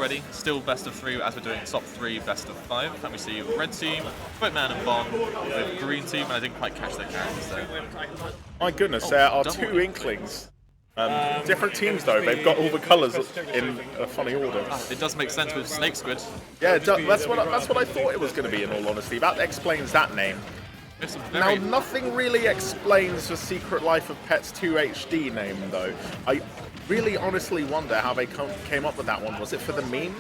already. Still best of 3 as we're doing top 3 best of 5. And we see red team, Footman and Bond, with green team, and I didn't quite catch their characters there. My goodness, there are 2 Inklings. Different teams though, they've got all the colours in a funny order. It does make sense with Snake Squid. Yeah, that's what I thought it was going to be, in all honesty. That explains that name. Now, nothing really explains the Secret Life of Pets 2 HD name, though. I really honestly wonder how they came up with that one. Was it for the meme?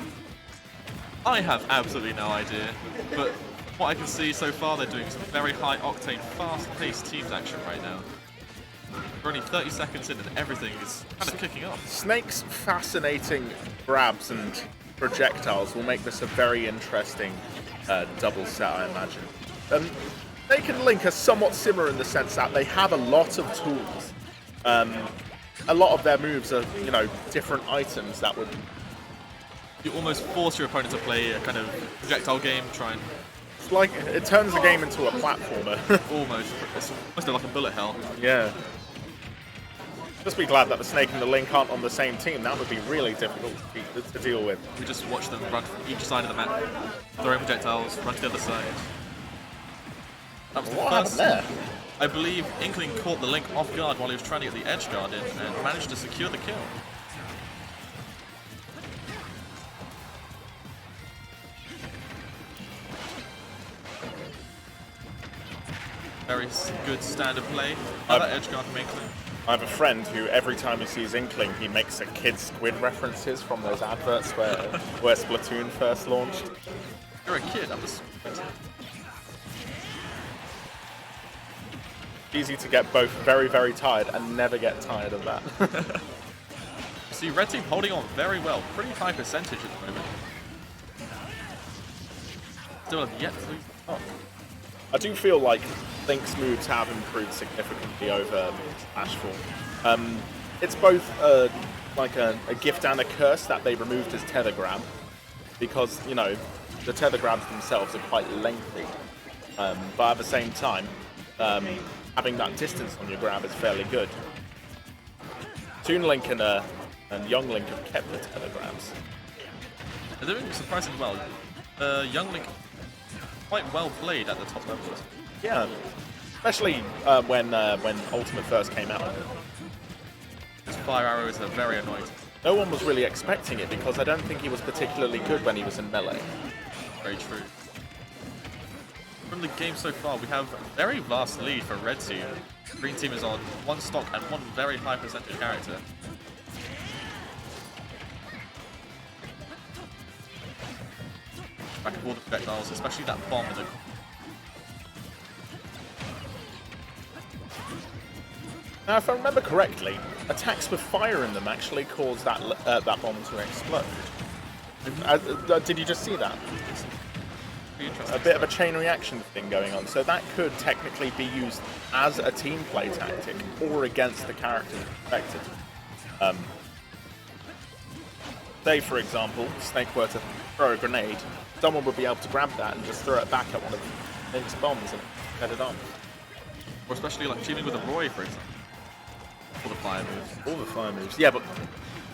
I have absolutely no idea, but what I can see so far, they're doing some very high-octane, fast-paced teams action right now. We're only 30 seconds in and everything is kind of kicking off. Snake's fascinating grabs and projectiles will make this a very interesting double set, I imagine. Snake and Link are somewhat similar in the sense that they have a lot of tools. A lot of their moves are, you know, different items that would... You almost force your opponent to play a kind of projectile game, try and... It's like, it turns the game into a platformer. Almost. It's almost like a bullet hell. Yeah. Just be glad that the Snake and the Link aren't on the same team. That would be really difficult to deal with. We just watch them run from each side of the map, throwing projectiles, run to the other side. That was the first there. I believe Inkling caught the Link off guard while he was trying to get the edge guard in and managed to secure the kill. Very good standard play. Another edge guard from Inkling. I have a friend who, every time he sees Inkling, he makes a Kid Squid references from those adverts where Splatoon first launched. You're a kid, I'm a squid. Easy to get both very, very tired and never get tired of that. See, red team holding on very well. Pretty high percentage at the moment. Still have yet to lose the top. I do feel like Link's moves have improved significantly over Ashfall. It's both like a gift and a curse that they removed his tether grab, because, you know, the tether grabs themselves are quite lengthy. But at the same time, having that distance on your grab is fairly good. Toon Link and Young Link have kept the tether grabs. They're doing surprisingly well. Young Link quite well played at the top levels. Yeah, especially when Ultimate first came out. His fire arrows are very annoying. No one was really expecting it because I don't think he was particularly good when he was in melee. Very true. From the game so far, we have a very vast lead for red team. Green team is on one stock and one very high percentage character. Back and forth projectiles, especially that bomb in the... Now, if I remember correctly, attacks with fire in them actually cause that bomb to explode. Did you just see that? A bit of a chain reaction thing going on, so that could technically be used as a team play tactic or against the character affected. Say, for example, Snake were to throw a grenade, someone would be able to grab that and just throw it back at one of Link's bombs and head it on. Or especially like teaming with a Roy, for example. All the fire moves. All the fire moves. Yeah, but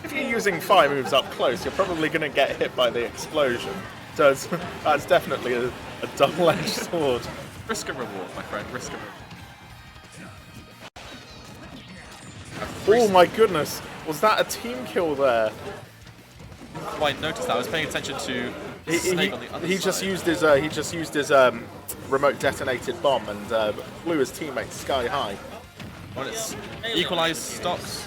if you're using fire moves up close, you're probably going to get hit by the explosion. So that's definitely a double-edged sword. Risk and reward, my friend. Risk and Oh reward. my goodness! Was that a team kill there? Oh, I noticed that. I was paying attention to Snake on the other he side. just used his remote detonated bomb and blew his teammate sky high. When it's equalized stocks,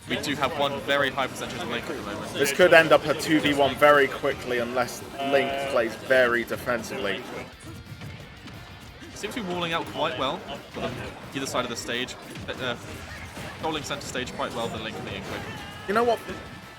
we do have one very high percentage of Link at the moment. This could end up a 2v1 very quickly unless Link plays very defensively. Seems to be walling out quite well on either side of the stage. Controlling center stage quite well than Link and the Inkling. You know what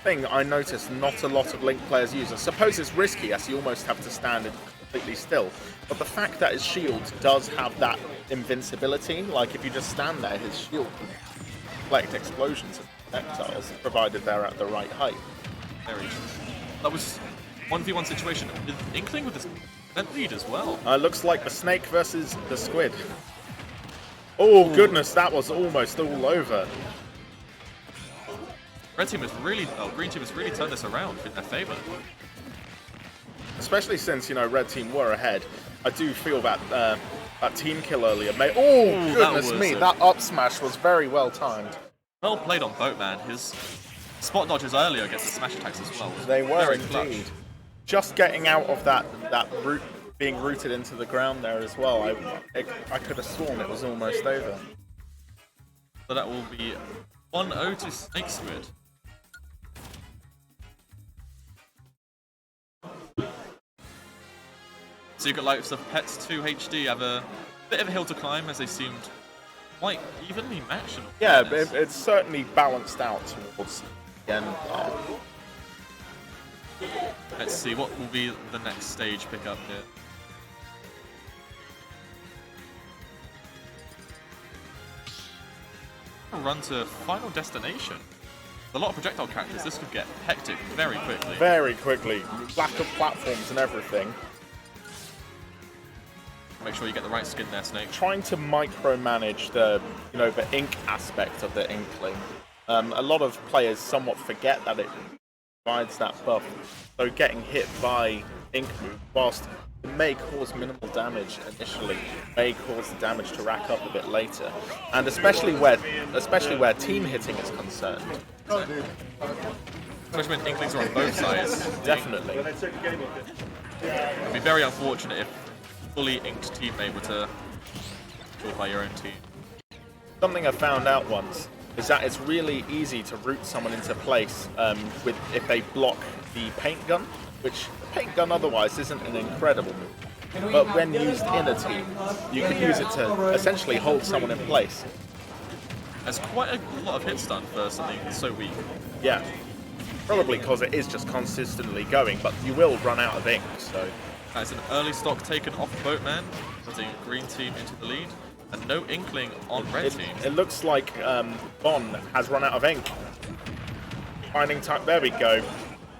thing I noticed not a lot of Link players use? I suppose it's risky as you almost have to stand it completely still. But the fact that his shield does have that invincibility, like if you just stand there, his shield can deflect explosions and projectiles, provided they're at the right height. Very true. That was 1v1 situation with Inkling with his lead as well. Looks like the Snake versus the Squid. Oh goodness, that was almost all over. Red team has really, Green team has really turned this around in their favour. Especially since, you know, Red team were ahead. I do feel that that team kill earlier made... Oh, goodness me, that up smash was very well timed. Well played on Boatman. His spot dodges earlier against the smash attacks as well. They were very indeed. clutch. Just getting out of that root, being rooted into the ground there as well, I could have sworn it was almost over. So that will be 1-0 to Snake Squid. So you've got likes of Pets 2 HD have a bit of a hill to climb as they seemed quite evenly matched. Yeah, but it's certainly balanced out towards the end. Let's see, what will be the next stage pickup here? Run to Final Destination. With a lot of projectile characters, this could get hectic very quickly. Very quickly. Lack of platforms and everything. Make sure you get the right skin there, Snake. Trying to micromanage the, you know, the ink aspect of the Inkling. A lot of players somewhat forget that it provides that buff. So getting hit by Ink Move, whilst it may cause minimal damage initially, may cause the damage to rack up a bit later. And especially where team hitting is concerned. Especially when Inklings are on both sides. Definitely. It'd be very unfortunate if fully inked teammate were to killed by your own team. Something I found out once is that it's really easy to root someone into place if they block the paint gun, which the paint gun otherwise isn't an incredible move. But when used in a team, you can use it to essentially hold someone in place. There's quite a lot of hit stun for something so weak. Yeah, probably because it is just consistently going, but you will run out of ink, so... That's an early stock taken off Boatman, putting green team into the lead, and no Inkling on red team. It looks like Bon has run out of ink. Finding time, there we go.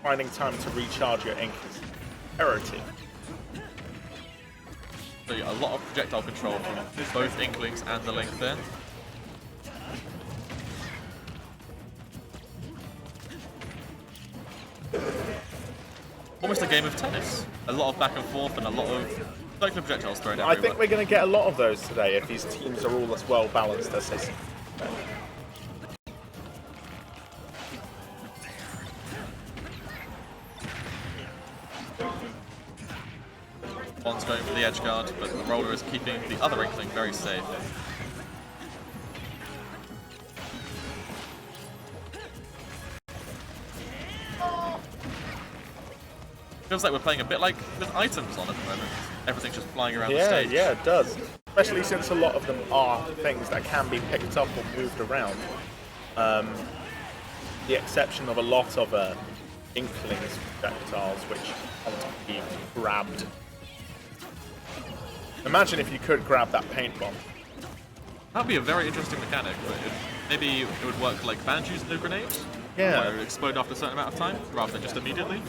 Finding time to recharge your ink is imperative. So yeah, a lot of projectile control from both Inklings and the Link there. Almost a game of tennis. A lot of back and forth and a lot of circular projectiles thrown everywhere. I think we're going to get a lot of those today if these teams are all as well balanced as they seem. One's going for the edge guard, but the roller is keeping the other Inkling very safe. Feels like we're playing a bit like with items on at the moment. Everything's just flying around the stage. Yeah, it does. Especially since a lot of them are things that can be picked up or moved around. The exception of a lot of Inklings projectiles which can't be grabbed. Imagine if you could grab that paint bomb. That'd be a very interesting mechanic, but maybe it would work like Banju's new grenades. Yeah. Where it would explode after a certain amount of time, rather than just immediately.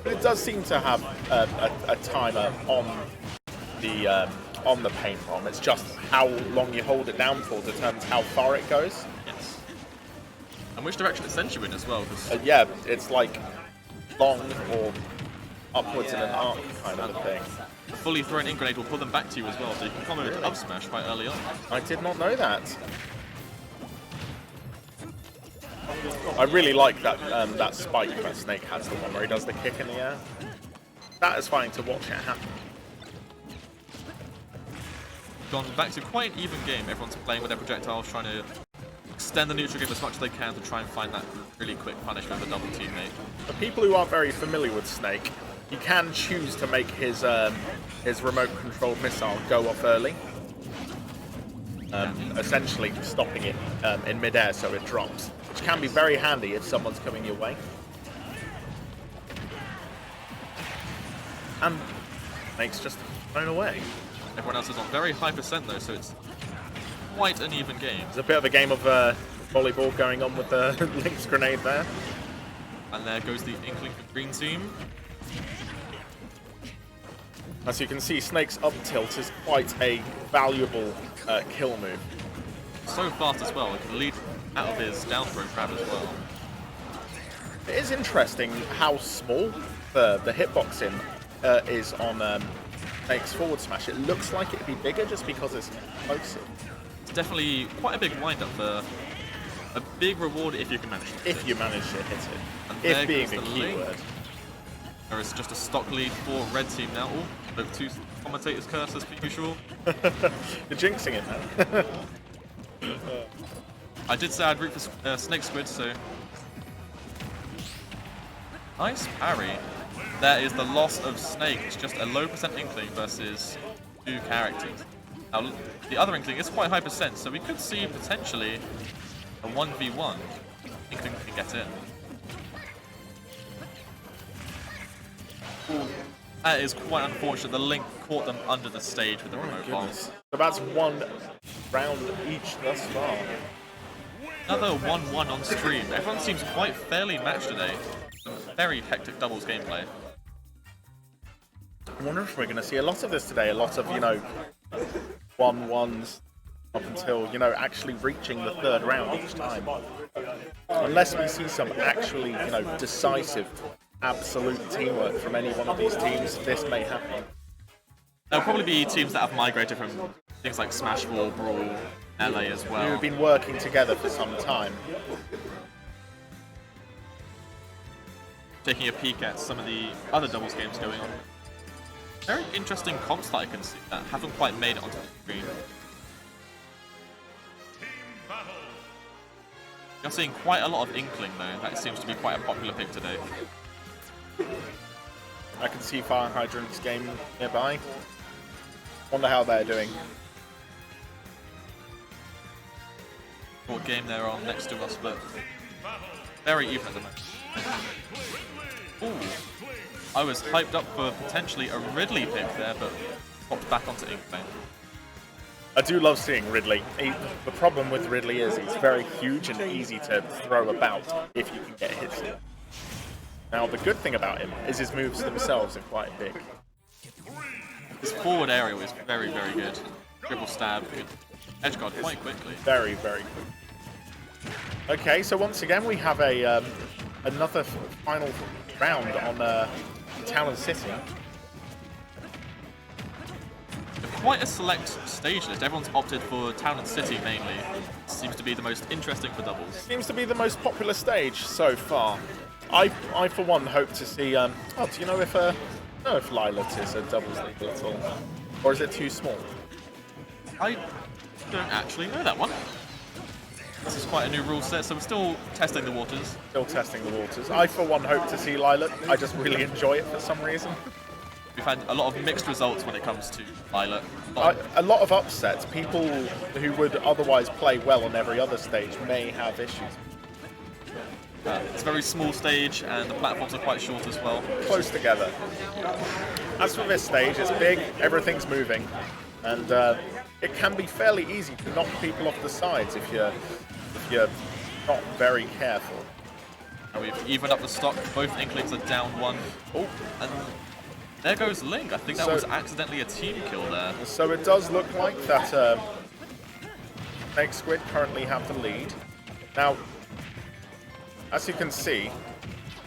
But it does seem to have a timer on the paint bomb. It's just how long you hold it down for determines how far it goes. Yes. And which direction it sends you in as well. Yeah, it's like long or upwards in an arc kind of a thing. A fully thrown ink grenade will pull them back to you as well, so you can combo into up smash quite early on. I did not know that. I really like that that spike that Snake has, the one where he does the kick in the air. Satisfying to watch it happen. Gone back to quite an even game. Everyone's playing with their projectiles, trying to extend the neutral game as much as they can to try and find that really quick punish with a double teammate. For people who aren't very familiar with Snake, you can choose to make his remote-controlled missile go off early, essentially stopping it in mid-air so it drops, which can be very handy if someone's coming your way. And Snake's just thrown away. Everyone else is on very high percent though, so it's quite an even game. There's a bit of a game of volleyball going on with the Link's grenade there. And there goes the Inkling for green team. As you can see, Snake's up tilt is quite a valuable kill move. So fast as well, it can lead out of his down throw grab as well. It is interesting how small the hitboxing is on Snake's forward smash. It looks like it'd be bigger just because it's explosive. It's definitely quite a big wind-up for a big reward if you can manage to hit it. If you manage to hit it. And If being the keyword. There is just a stock lead for red team now. Oh, both two commentators curse as per usual. You're jinxing it, man. I did say I'd root for Snake Squid, so... Nice parry. There is the loss of Snake. It's just a low percent Inkling versus two characters. Now, the other Inkling is quite high percent, so we could see potentially a 1v1. Inkling can get in. Ooh, that is quite unfortunate. The Link caught them under the stage with the remote bomb. So that's one round each thus far. Another 1-1 on stream. Everyone seems quite fairly matched today. Some very hectic doubles gameplay. I wonder if we're going to see a lot of this today. A lot of, you know, 1-1s up until, you know, actually reaching the third round each time. Unless we see some actually, you know, decisive, absolute teamwork from any one of these teams, this may happen. There'll probably be teams that have migrated from things like Smash 4, Brawl, LA as well. Who've been working together for some time. Taking a peek at some of the other doubles games going on. Very interesting comps that I can see that haven't quite made it onto the screen. You're seeing quite a lot of Inkling though. That seems to be quite a popular pick today. I can see Fire Hydrant's game nearby. Wonder how they're doing. What game they're on next to us, but very even at the moment. Ooh. I was hyped up for potentially a Ridley pick there, but popped back onto Inkling. I do love seeing Ridley. The problem with Ridley is he's very huge and easy to throw about if you can get hits in. Now, the good thing about him is his moves themselves are quite big. His forward aerial is very, very good. Dribble stab, edge guard quite quickly. Very, very quick. Okay, so once again we have a another final round on Town and City. Quite a select stage list. Everyone's opted for Town and City mainly. Seems to be the most interesting for doubles. Seems to be the most popular stage so far. I for one hope to see. Do you know if Lilat is a doubles league at all, or is it too small? I don't actually know that one. This is quite a new rule set, so we're still testing the waters. Still testing the waters. I for one hope to see Lilat. I just really enjoy it for some reason. We've had a lot of mixed results when it comes to Lilat. A lot of upsets. People who would otherwise play well on every other stage may have issues. It's a very small stage, and the platforms are quite short as well. Close together. As for this stage, it's big, everything's moving, and it can be fairly easy to knock people off the sides if you're not very careful. And we've evened up the stock. Both Inklings are down one. Oh, and there goes Link. I think that was accidentally a team kill there. So it does look like that Snake Squid currently have the lead. Now, as you can see,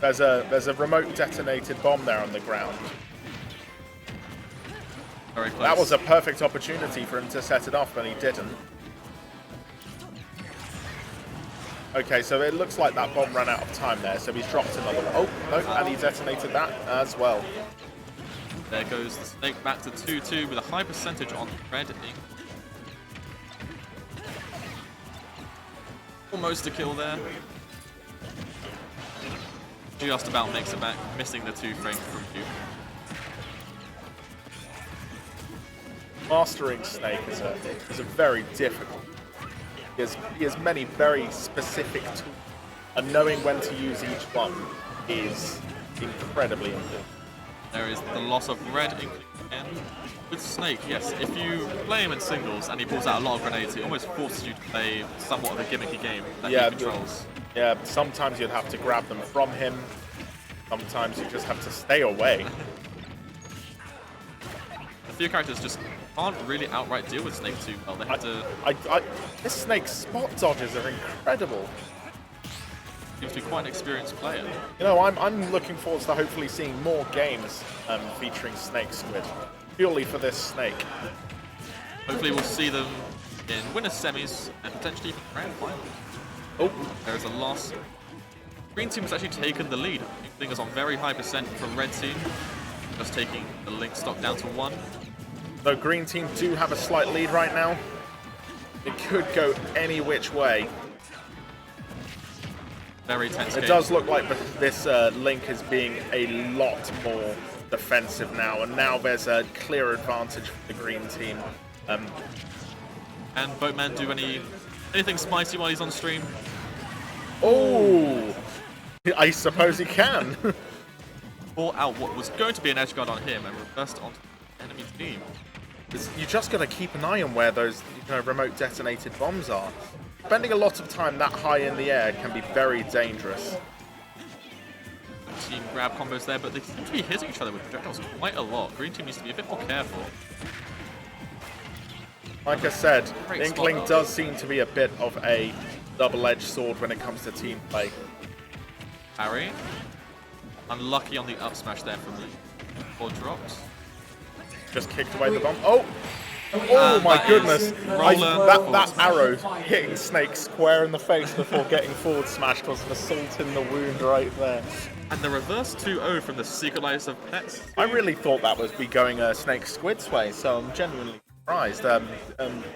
there's a remote detonated bomb there on the ground. Very close. That was a perfect opportunity for him to set it off, but he didn't. Okay, so it looks like that bomb ran out of time there, so he's dropped another one. Oh, no, and he detonated that as well. There goes the Snake back to 2-2 with a high percentage on red ink. Almost a kill there. Just about makes it back, missing the 2 frames from you. Mastering Snake is a very difficult. He has many very specific tools, and knowing when to use each one is incredibly important. There is the loss of red ink again. With Snake, yes, if you play him in singles and he pulls out a lot of grenades, it almost forces you to play somewhat of a gimmicky game that he controls. Yeah, sometimes you'd have to grab them from him. Sometimes you just have to stay away. The few characters just can't really outright deal with Snake too well. They have to... This Snake's spot dodges are incredible. Seems to be quite an experienced player. You know, I'm looking forward to hopefully seeing more games featuring Snake Squid, purely for this Snake. Hopefully we'll see them in winners semis and potentially even grand finals. Oh, There is a loss. Green team has actually taken the lead. Thing is on very high percent from red team. Just taking the link stock down to 1. though Green team do have a slight lead right now. It could go any which way. Very tense It game. does look like this link is being a lot more defensive now, and now there's a clear advantage for the Green team. And Boatman do anything spicy while he's on stream? Oh, I suppose he can. Bought out what was going to be an edge guard on him and reversed onto the enemy team. You just got to keep an eye on where those remote detonated bombs are. Spending a lot of time that high in the air can be very dangerous. Team grab combos there, but they seem to be hitting each other with projectiles quite a lot. Green team needs to be a bit more careful. Like I said, Great Inkling spot. does seem to be a bit of a double-edged sword when it comes to team play. Harry. Unlucky on the up smash there from Lee. 4 drops. Just kicked away the bomb. Oh! Oh And my that goodness! is roller That arrow hitting Snake square in the face before getting forward smashed was an assault in the wound right there. And the reverse 2-0 from the Secret Lives of Pets. I really thought that was going Snake Squid's way, so I'm genuinely surprised. The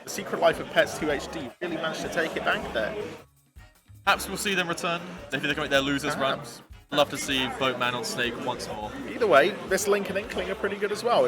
Secret Life of Pets 2 HD really managed to take it back there. Perhaps we'll see them return. Maybe they can make their losers Perhaps. run. Love to see Boatman on Snake once more. Either way, this Link and Inkling are pretty good as well.